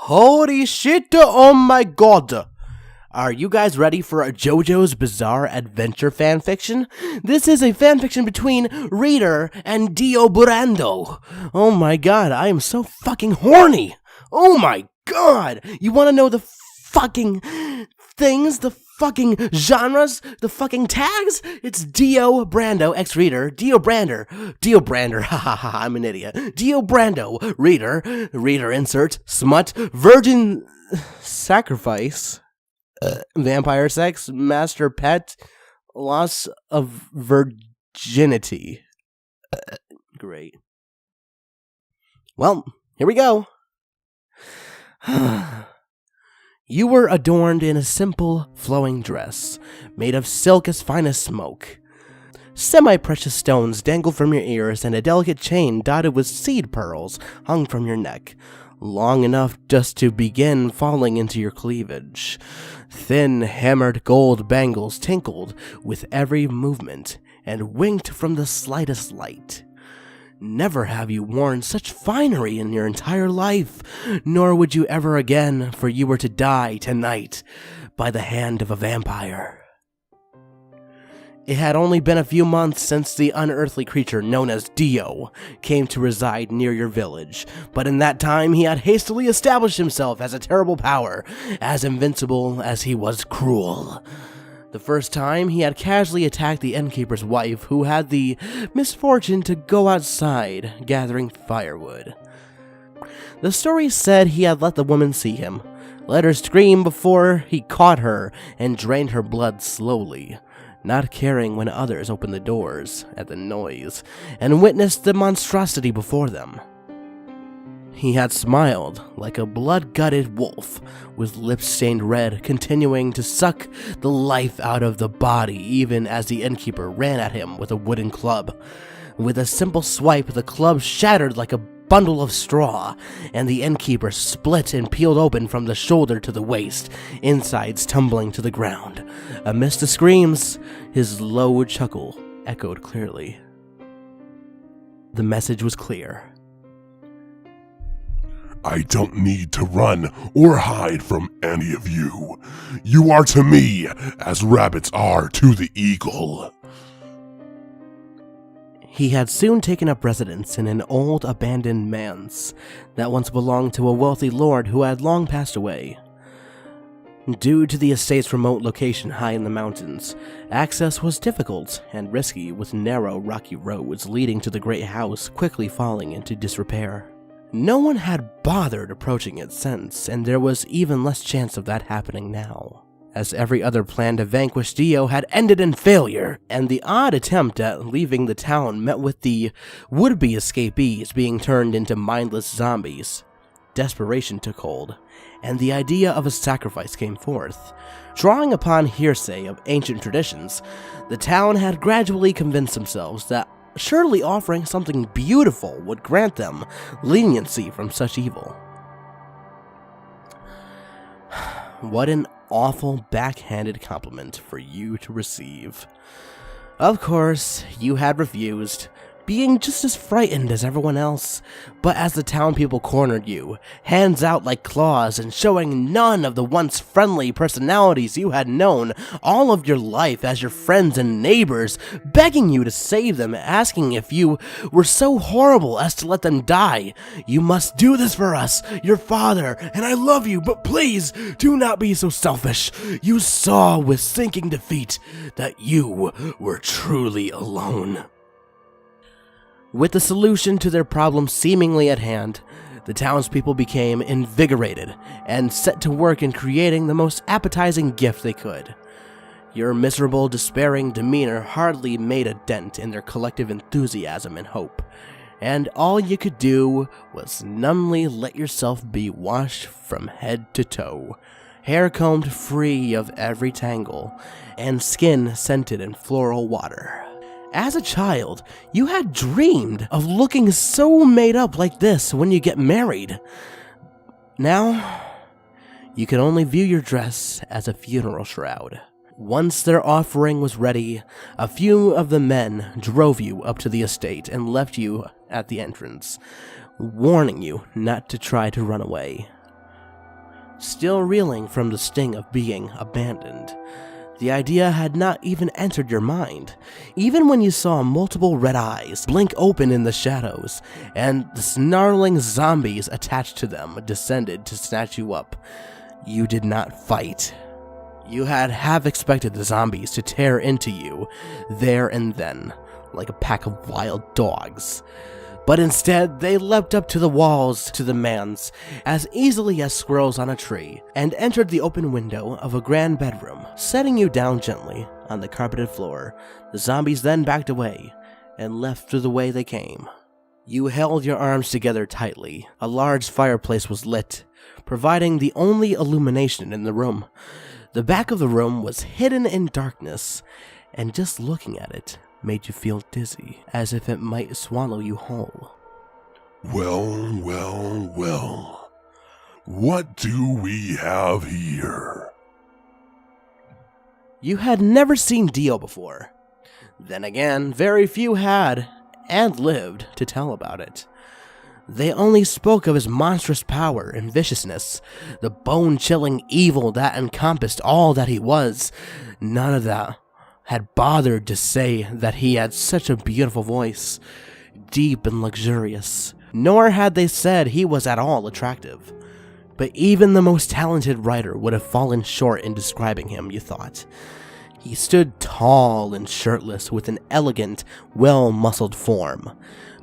Holy shit, oh my god! Are you guys ready for a JoJo's Bizarre Adventure fanfiction? This is a fanfiction between Reader and Dio Brando. Oh my god, I am so fucking horny! Oh my god! You wanna know the fucking things, the fucking genres, the fucking tags? It's Dio Brando, ex-reader, Dio Brander, hahaha, I'm an idiot, Dio Brando, reader insert, smut, virgin, sacrifice, vampire sex, master pet, loss of virginity. Great. Well, here we go. You were adorned in a simple, flowing dress, made of silk as fine as smoke. Semi-precious stones dangled from your ears, and a delicate chain dotted with seed pearls hung from your neck, long enough just to begin falling into your cleavage. Thin, hammered gold bangles tinkled with every movement, and winked from the slightest light. Never have you worn such finery in your entire life, nor would you ever again, for you were to die tonight by the hand of a vampire. It had only been a few months since the unearthly creature known as Dio came to reside near your village, but in that time he had hastily established himself as a terrible power, as invincible as he was cruel. The first time, he had casually attacked the innkeeper's wife, who had the misfortune to go outside gathering firewood. The story said he had let the woman see him, let her scream before he caught her and drained her blood slowly, not caring when others opened the doors at the noise and witnessed the monstrosity before them. He had smiled like a blood-gutted wolf, with lips stained red, continuing to suck the life out of the body even as the innkeeper ran at him with a wooden club. With a simple swipe, the club shattered like a bundle of straw, and the innkeeper split and peeled open from the shoulder to the waist, insides tumbling to the ground. Amidst the screams, his low chuckle echoed clearly. The message was clear. I don't need to run or hide from any of you. You are to me as rabbits are to the eagle. He had soon taken up residence in an old abandoned manse that once belonged to a wealthy lord who had long passed away. Due to the estate's remote location high in the mountains, access was difficult and risky, with narrow, rocky roads leading to the great house quickly falling into disrepair. No one had bothered approaching it since, and there was even less chance of that happening now, as every other plan to vanquish Dio had ended in failure, and the odd attempt at leaving the town met with the would-be escapees being turned into mindless zombies. Desperation took hold, and the idea of a sacrifice came forth. Drawing upon hearsay of ancient traditions, the town had gradually convinced themselves that surely offering something beautiful would grant them leniency from such evil. What an awful backhanded compliment for you to receive. Of course, you had refused, being just as frightened as everyone else, but as the town people cornered you, hands out like claws and showing none of the once friendly personalities you had known all of your life as your friends and neighbors, begging you to save them, asking if you were so horrible as to let them die. You must do this for us, your father, and I love you, but please do not be so selfish. You saw with sinking defeat that you were truly alone. With the solution to their problem seemingly at hand, the townspeople became invigorated and set to work in creating the most appetizing gift they could. Your miserable, despairing demeanor hardly made a dent in their collective enthusiasm and hope, and all you could do was numbly let yourself be washed from head to toe, hair combed free of every tangle, and skin scented in floral water. As a child, you had dreamed of looking so made up like this when you get married. Now, you can only view your dress as a funeral shroud. Once their offering was ready, a few of the men drove you up to the estate and left you at the entrance, warning you not to try to run away. still reeling from the sting of being abandoned. The idea had not even entered your mind, even when you saw multiple red eyes blink open in the shadows, and the snarling zombies attached to them descended to snatch you up. You did not fight. You had half expected the zombies to tear into you there and then, like a pack of wild dogs. But instead, they leapt up to the walls to the man's as easily as squirrels on a tree, and entered the open window of a grand bedroom, setting you down gently on the carpeted floor. The zombies then backed away and left through the way they came. You held your arms together tightly. A large fireplace was lit, providing the only illumination in the room. The back of the room was hidden in darkness, and just looking at it made you feel dizzy, as if it might swallow you whole. Well, well, well. What do we have here? You had never seen Dio before. Then again, very few had, and lived, to tell about it. They only spoke of his monstrous power and viciousness, the bone-chilling evil that encompassed all that he was. None of that had bothered to say that he had such a beautiful voice, deep and luxurious, nor had they said he was at all attractive. But even the most talented writer would have fallen short in describing him, you thought. He stood tall and shirtless with an elegant, well-muscled form,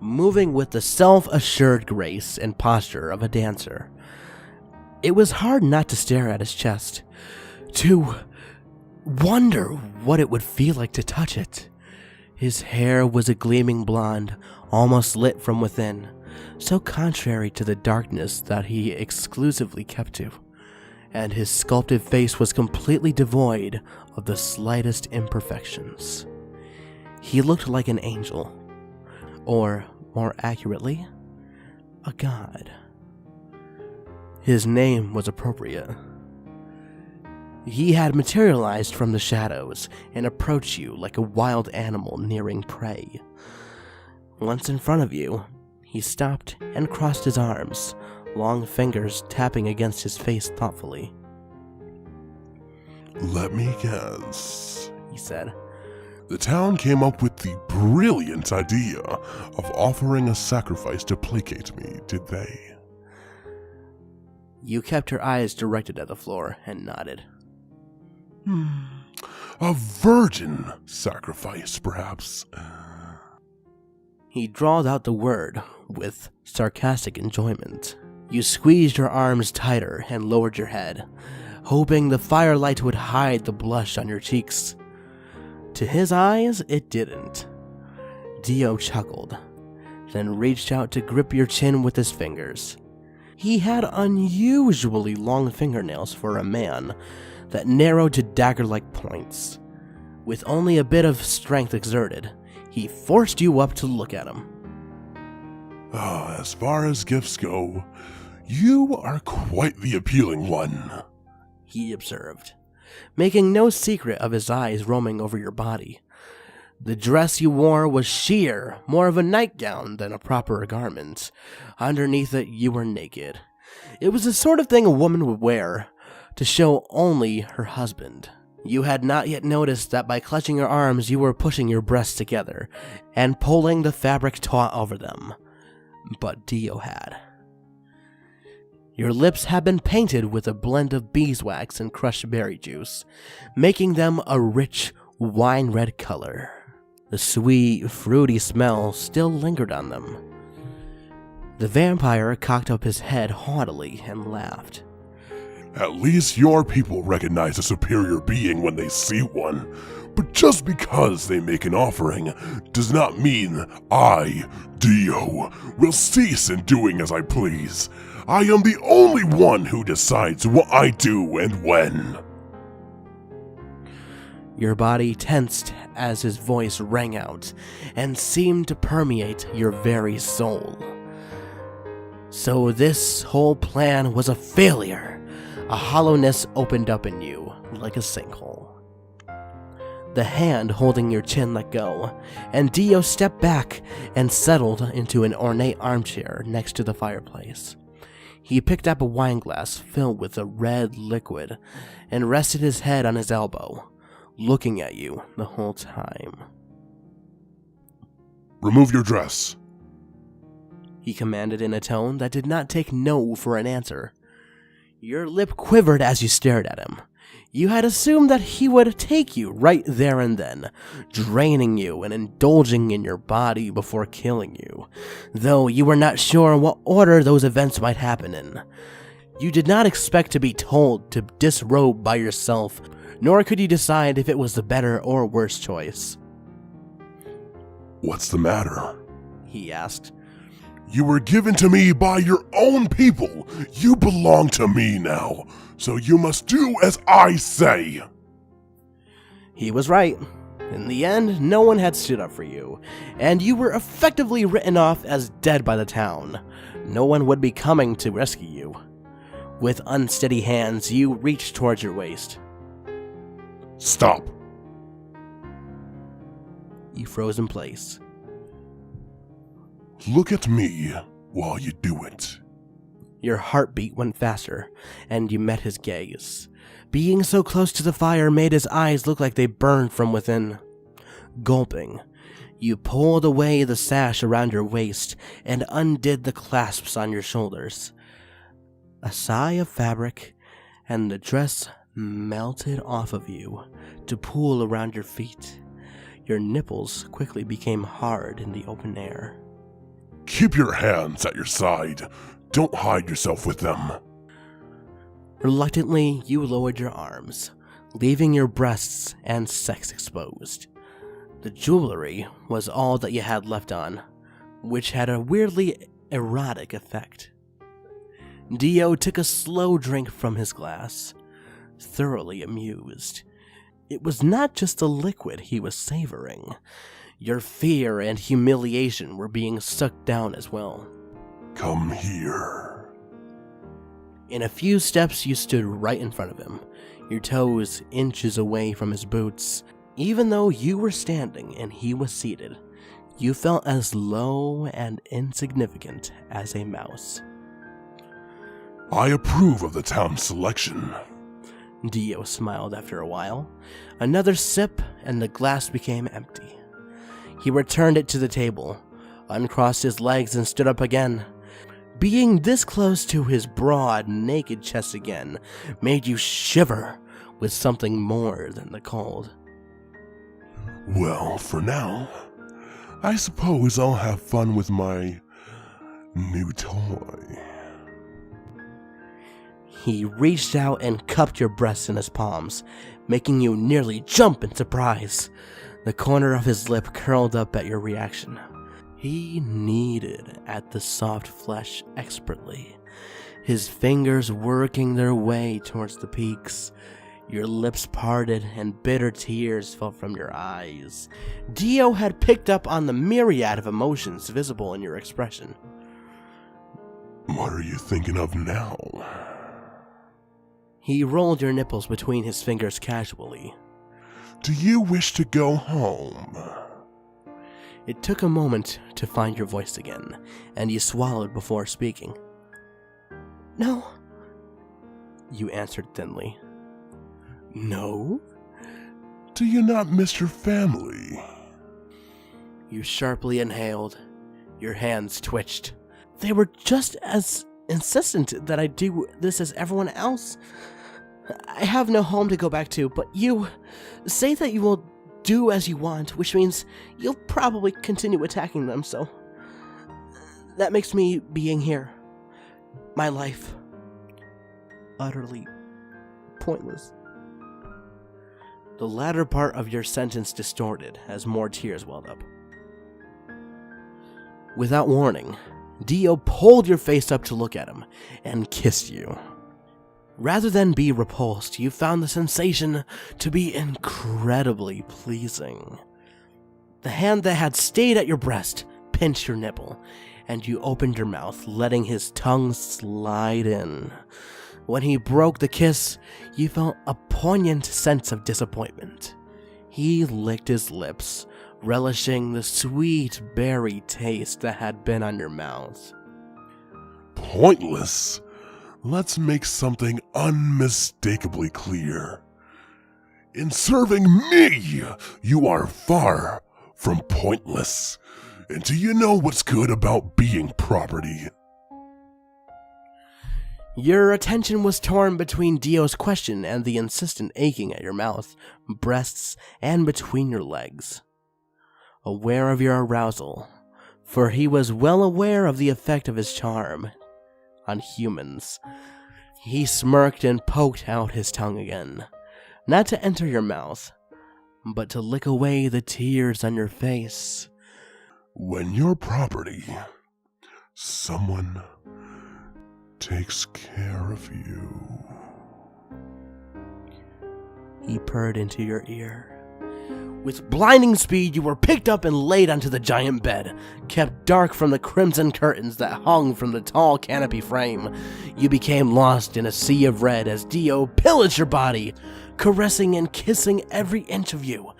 moving with the self-assured grace and posture of a dancer. It was hard not to stare at his chest, to wonder what it would feel like to touch it. His hair was a gleaming blonde, almost lit from within, so contrary to the darkness that he exclusively kept to, and his sculpted face was completely devoid of the slightest imperfections. He looked like an angel, or, more accurately, a god. His name was appropriate. He had materialized from the shadows and approached you like a wild animal nearing prey. Once in front of you, he stopped and crossed his arms, long fingers tapping against his face thoughtfully. Let me guess, he said. The town came up with the brilliant idea of offering a sacrifice to placate me, did they? You kept your eyes directed at the floor and nodded. A virgin sacrifice, perhaps. He drawled out the word with sarcastic enjoyment. You squeezed your arms tighter and lowered your head, hoping the firelight would hide the blush on your cheeks. To his eyes, it didn't. Dio chuckled, then reached out to grip your chin with his fingers. He had unusually long fingernails for a man that narrowed to dagger-like points. With only a bit of strength exerted, he forced you up to look at him. As far as gifts go, you are quite the appealing one, he observed, making no secret of his eyes roaming over your body. The dress you wore was sheer, more of a nightgown than a proper garment. Underneath it, you were naked. It was the sort of thing a woman would wear to show only her husband. You had not yet noticed that by clutching your arms you were pushing your breasts together and pulling the fabric taut over them. But Dio had. Your lips had been painted with a blend of beeswax and crushed berry juice, making them a rich wine-red color. The sweet, fruity smell still lingered on them. The vampire cocked up his head haughtily and laughed. At least your people recognize a superior being when they see one. But just because they make an offering does not mean I, Dio, will cease in doing as I please. I am the only one who decides what I do and when. Your body tensed as his voice rang out and seemed to permeate your very soul. So this whole plan was a failure. A hollowness opened up in you, like a sinkhole. The hand holding your chin let go, and Dio stepped back and settled into an ornate armchair next to the fireplace. He picked up a wineglass filled with a red liquid and rested his head on his elbow, looking at you the whole time. Remove your dress, he commanded in a tone that did not take no for an answer. Your lip quivered as you stared at him. You had assumed that he would take you right there and then, draining you and indulging in your body before killing you, though you were not sure what order those events might happen in. You did not expect to be told to disrobe by yourself, nor could you decide if it was the better or worse choice. What's the matter? He asked. You were given to me by your own people. You belong to me now, so you must do as I say. He was right. In the end, no one had stood up for you, and you were effectively written off as dead by the town. No one would be coming to rescue you. With unsteady hands, you reached towards your waist. Stop. You froze in place. Look at me while you do it. Your heartbeat went faster, and you met his gaze. Being so close to the fire made his eyes look like they burned from within. Gulping, you pulled away the sash around your waist and undid the clasps on your shoulders. A sigh of fabric, and the dress melted off of you to pool around your feet. Your nipples quickly became hard in the open air. Keep your hands at your side. Don't hide yourself with them. Reluctantly, you lowered your arms, leaving your breasts and sex exposed. The jewelry was all that you had left on, which had a weirdly erotic effect. Dio took a slow drink from his glass, thoroughly amused. It was not just the liquid he was savoring. Your fear and humiliation were being sucked down as well. Come here. In a few steps, you stood right in front of him, your toes inches away from his boots. Even though you were standing and he was seated, you felt as low and insignificant as a mouse. I approve of the town's selection. Dio smiled after a while. Another sip, and the glass became empty. He returned it to the table, uncrossed his legs, and stood up again. Being this close to his broad, naked chest again made you shiver with something more than the cold. Well, for now, I suppose I'll have fun with my new toy. He reached out and cupped your breasts in his palms, making you nearly jump in surprise. The corner of his lip curled up at your reaction. He kneaded at the soft flesh expertly, his fingers working their way towards the peaks. Your lips parted and bitter tears fell from your eyes. Dio had picked up on the myriad of emotions visible in your expression. What are you thinking of now? He rolled your nipples between his fingers casually. Do you wish to go home? It took a moment to find your voice again, and you swallowed before speaking. No, you answered thinly. No? Do you not miss your family? You sharply inhaled. Your hands twitched. They were just as insistent that I do this as everyone else. I have no home to go back to, but you say that you will do as you want, which means you'll probably continue attacking them, so that makes me being here, my life, utterly pointless. The latter part of your sentence distorted as more tears welled up. Without warning, Dio pulled your face up to look at him and kissed you. Rather than be repulsed, you found the sensation to be incredibly pleasing. The hand that had stayed at your breast pinched your nipple, and you opened your mouth, letting his tongue slide in. When he broke the kiss, you felt a poignant sense of disappointment. He licked his lips, relishing the sweet berry taste that had been on your mouth. Pointless? let's make something unmistakably clear. In serving me, you are far from pointless. And do you know what's good about being property? Your attention was torn between Dio's question and the insistent aching at your mouth, breasts, and between your legs. Aware of your arousal, for he was well aware of the effect of his charm on humans, he smirked and poked out his tongue again, not to enter your mouth, but to lick away the tears on your face. When you're property, someone takes care of you. He purred into your ear. With blinding speed, you were picked up and laid onto the giant bed, kept dark from the crimson curtains that hung from the tall canopy frame. You became lost in a sea of red as Dio pillaged your body, caressing and kissing every inch of you.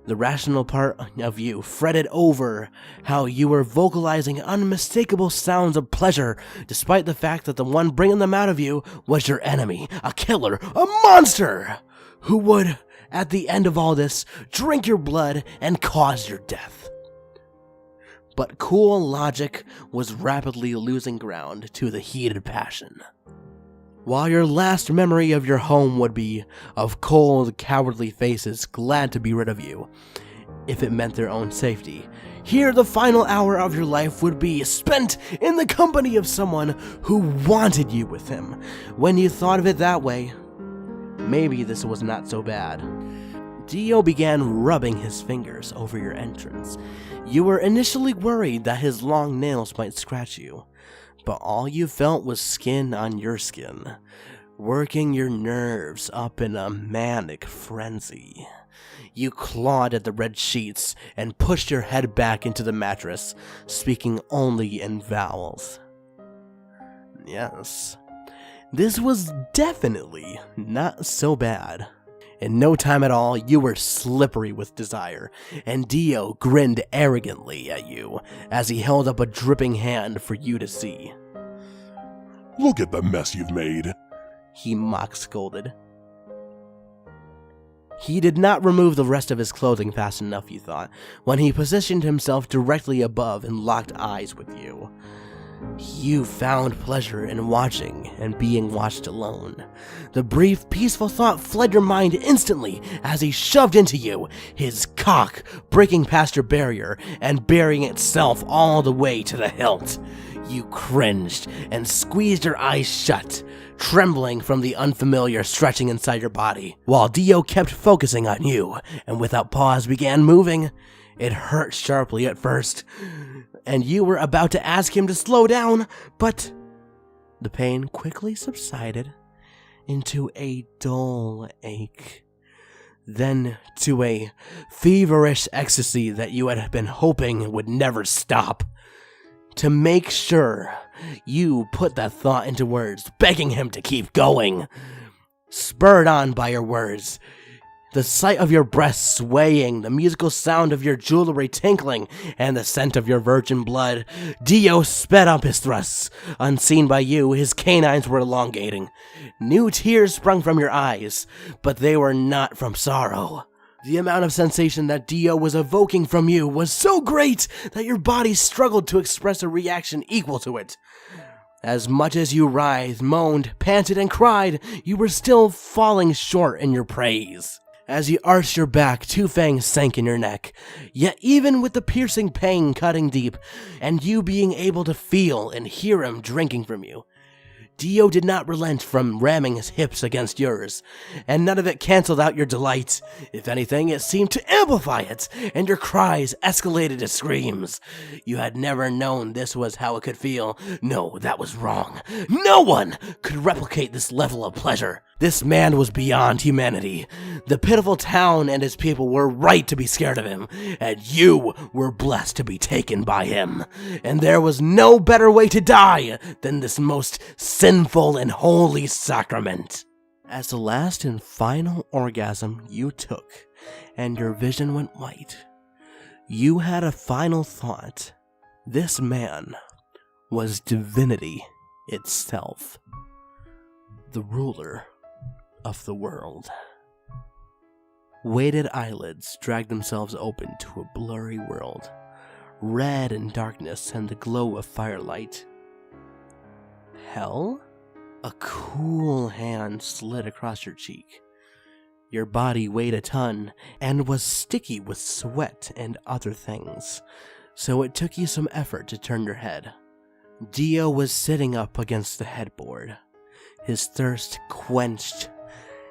The rational part of you fretted over how you were vocalizing unmistakable sounds of pleasure, despite the fact that the one bringing them out of you was your enemy, a killer, a monster, who would, at the end of all this, drink your blood and cause your death. But cool logic was rapidly losing ground to the heated passion. While your last memory of your home would be of cold, cowardly faces glad to be rid of you, if it meant their own safety, here the final hour of your life would be spent in the company of someone who wanted you with him. When you thought of it that way, maybe this was not so bad. Dio began rubbing his fingers over your entrance. You were initially worried that his long nails might scratch you, but all you felt was skin on your skin, working your nerves up in a manic frenzy. You clawed at the red sheets and pushed your head back into the mattress, speaking only in vowels. Yes, this was definitely not so bad. In no time at all, you were slippery with desire, and Dio grinned arrogantly at you as he held up a dripping hand for you to see. Look at the mess you've made, he mock-scolded. He did not remove the rest of his clothing fast enough, you thought, when he positioned himself directly above and locked eyes with you. You found pleasure in watching and being watched alone. The brief, peaceful thought fled your mind instantly as he shoved into you, his cock breaking past your barrier and burying itself all the way to the hilt. You cringed and squeezed your eyes shut, trembling from the unfamiliar stretching inside your body, while Dio kept focusing on you and without pause began moving. It hurt sharply at first, and you were about to ask him to slow down, but the pain quickly subsided into a dull ache, then to a feverish ecstasy that you had been hoping would never stop. To make sure, you put that thought into words, begging him to keep going. Spurred on by your words, the sight of your breasts swaying, the musical sound of your jewelry tinkling, and the scent of your virgin blood, Dio sped up his thrusts. Unseen by you, his canines were elongating. New tears sprung from your eyes, but they were not from sorrow. The amount of sensation that Dio was evoking from you was so great that your body struggled to express a reaction equal to it. As much as you writhed, moaned, panted, and cried, you were still falling short in your praise. As you arched your back, two fangs sank in your neck. Yet even with the piercing pain cutting deep, and you being able to feel and hear him drinking from you, Dio did not relent from ramming his hips against yours, and none of it canceled out your delight. If anything, it seemed to amplify it, and your cries escalated to screams. You had never known this was how it could feel. No, that was wrong. No one could replicate this level of pleasure. This man was beyond humanity. The pitiful town and his people were right to be scared of him, and you were blessed to be taken by him. And there was no better way to die than this most sinful and holy sacrament. As the last and final orgasm you took, and your vision went white, you had a final thought. This man was divinity itself. the ruler of the world. Weighted eyelids dragged themselves open to a blurry world, red in darkness and the glow of firelight. Hell? A cool hand slid across your cheek. Your body weighed a ton and was sticky with sweat and other things, so it took you some effort to turn your head. Dio was sitting up against the headboard, his thirst quenched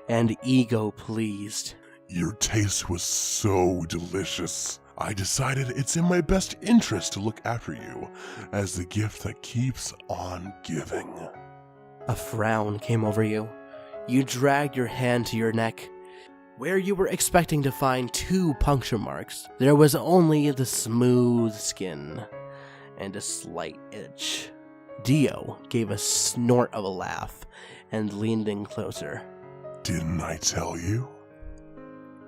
and ego pleased. Your taste was so delicious. I decided it's in my best interest to look after you as the gift that keeps on giving. A frown came over you. You dragged your hand to your neck. Where you were expecting to find 2 puncture marks, there was only the smooth skin and a slight itch. Dio gave a snort of a laugh and leaned in closer. Didn't I tell you?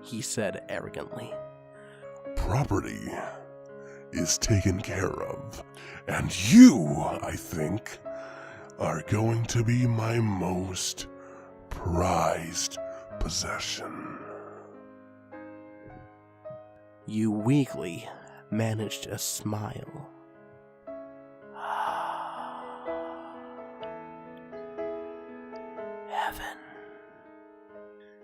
He said arrogantly. Property is taken care of, and you, I think, are going to be my most prized possession. You weakly managed a smile. Heaven.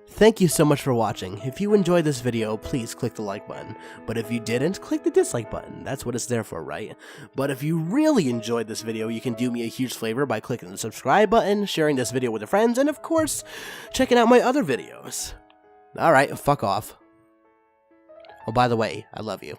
Thank you so much for watching. If you enjoyed this video, please click the like button. But if you didn't, click the dislike button. That's what it's there for, right? But if you really enjoyed this video, you can do me a huge favor by clicking the subscribe button, sharing this video with your friends, and of course, checking out my other videos. Alright, fuck off. Oh, by the way, I love you.